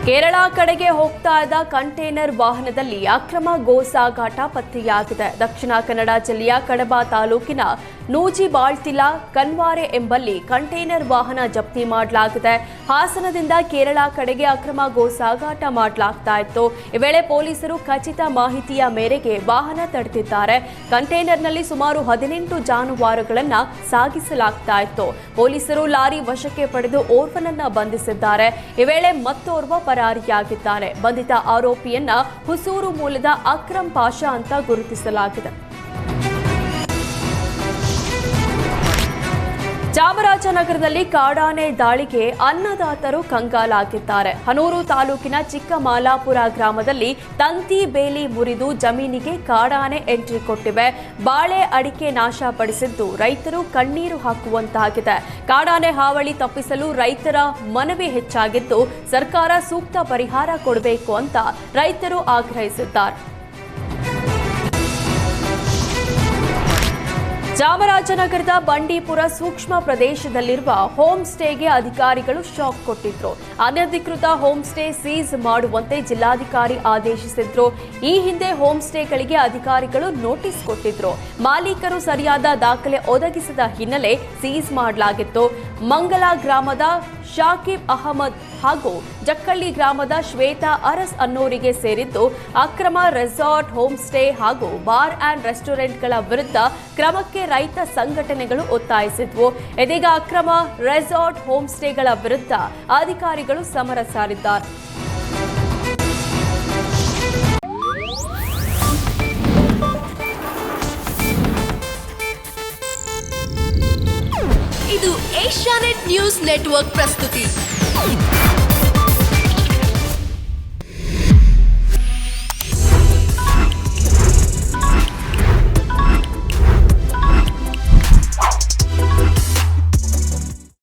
ಕೇರಳ ಕಡೆಗೆ ಹೋಗ್ತಾ ಇದ್ದ ಕಂಟೈನರ್ ವಾಹನದಲ್ಲಿ ಅಕ್ರಮ ಗೋ ಸಾಗಾಟ ಪತ್ತೆಯಾಗಿದೆ. ದಕ್ಷಿಣ ಕನ್ನಡ ಜಿಲ್ಲೆಯ ಕಡಬ ತಾಲೂಕಿನ ನೂಜಿಬಾಳ್ತಿಲ ಕನ್ವಾರೆ ಎಂಬಲ್ಲಿ ಕಂಟೈನರ್ ವಾಹನ ಜಪ್ತಿ ಮಾಡಲಾಗಿದೆ. ಹಾಸನದಿಂದ ಕೇರಳ ಕಡೆಗೆ ಅಕ್ರಮ ಗೋ ಸಾಗಾಟ ಮಾಡಲಾಗ್ತಾ ಇತ್ತು. ಈ ವೇಳೆ ಪೊಲೀಸರು ಖಚಿತ ಮಾಹಿತಿಯ ಮೇರೆಗೆ ವಾಹನ ತಡೆದಿದ್ದಾರೆ. ಕಂಟೈನರ್ನಲ್ಲಿ ಸುಮಾರು 18 ಜಾನುವಾರುಗಳನ್ನು ಸಾಗಿಸಲಾಗ್ತಾ ಇತ್ತು. ಪೊಲೀಸರು ಲಾರಿ ವಶಕ್ಕೆ ಪಡೆದು ಓರ್ವನನ್ನ ಬಂಧಿಸಿದ್ದಾರೆ. ಈ ವೇಳೆ ಮತ್ತೋರ್ವ ಪರಾರಿಯಾಗಿದ್ದಾನೆ. ಬಂಧಿತ ಆರೋಪಿಯನ್ನ ಹುಸೂರು ಮೂಲದ ಅಕ್ರಮ್ ಪಾಷಾ ಅಂತ ಗುರುತಿಸಲಾಗಿದೆ. ಚಾಮರಾಜನಗರದಲ್ಲಿ ಕಾಡಾನೆ ದಾಳಿಗೆ ಅನ್ನದಾತರು ಕಂಗಾಲಾಗಿದ್ದಾರೆ. ಹನೂರು ತಾಲೂಕಿನ ಚಿಕ್ಕಮಾಲಾಪುರ ಗ್ರಾಮದಲ್ಲಿ ತಂತಿ ಬೇಲಿ ಮುರಿದು ಜಮೀನಿಗೆ ಕಾಡಾನೆ ಎಂಟ್ರಿ ಕೊಟ್ಟಿವೆ. ಬಾಳೆ ಅಡಿಕೆ ನಾಶಪಡಿಸಿದ್ದು ರೈತರು ಕಣ್ಣೀರು ಹಾಕುವಂತಾಗಿದೆ. ಕಾಡಾನೆ ಹಾವಳಿ ತಪ್ಪಿಸಲು ರೈತರ ಮನವಿ ಹೆಚ್ಚಾಗಿದ್ದು ಸರ್ಕಾರ ಸೂಕ್ತ ಪರಿಹಾರ ಕೊಡಬೇಕು ಅಂತ ರೈತರು ಆಗ್ರಹಿಸಿದ್ದಾರೆ. ಚಾಮರಾಜನಗರದ ಬಂಡೀಪುರ ಸೂಕ್ಷ್ಮ ಪ್ರದೇಶದಲ್ಲಿರುವ ಹೋಮ್ ಸ್ಟೇಗೆ ಅಧಿಕಾರಿಗಳು ಶಾಕ್ ಕೊಟ್ಟಿದ್ರು. ಅನಧಿಕೃತ ಹೋಮ್ ಸ್ಟೇ ಸೀಸ್ ಮಾಡುವಂತೆ ಜಿಲ್ಲಾಧಿಕಾರಿ ಆದೇಶಿಸಿದ್ರು. ಈ ಹಿಂದೆ ಹೋಮ್ ಸ್ಟೇಗಳಿಗೆ ಅಧಿಕಾರಿಗಳು ನೋಟಿಸ್ ಕೊಟ್ಟಿದ್ರು. ಮಾಲೀಕರು ಸರಿಯಾದ ದಾಖಲೆ ಒದಗಿಸದ ಹಿನ್ನೆಲೆ ಸೀಸ್ ಮಾಡಲಾಗಿತ್ತು. ಮಂಗಲ ಗ್ರಾಮದ ಶಾಕಿಬ್ ಅಹಮದ್ ಹಾಗೂ ಜಕ್ಕಳ್ಳಿ ಗ್ರಾಮದ ಶ್ವೇತಾ ಅರಸ್ ಅನ್ನೋರಿಗೆ ಸೇರಿದ್ದು ಅಕ್ರಮ ರೆಸಾರ್ಟ್, ಹೋಮ್ ಸ್ಟೇ ಹಾಗೂ ಬಾರ್ ಅಂಡ್ ರೆಸ್ಟೋರೆಂಟ್ಗಳ ವಿರುದ್ಧ ಕ್ರಮಕ್ಕೆ ರೈತ ಸಂಘಟನೆಗಳು ಒತ್ತಾಯಿಸಿದ್ವು. ಇದೀಗ ಅಕ್ರಮ ರೆಸಾರ್ಟ್, ಹೋಮ್ ಸ್ಟೇಗಳ ವಿರುದ್ಧ ಅಧಿಕಾರಿಗಳು ಸಮರ ಸಾರಿದ್ದಾರೆ. ಇದು ಏಷ್ಯಾನೆಟ್ ನ್ಯೂಸ್ ನೆಟ್ವರ್ಕ್ ಪ್ರಸ್ತುತಿ.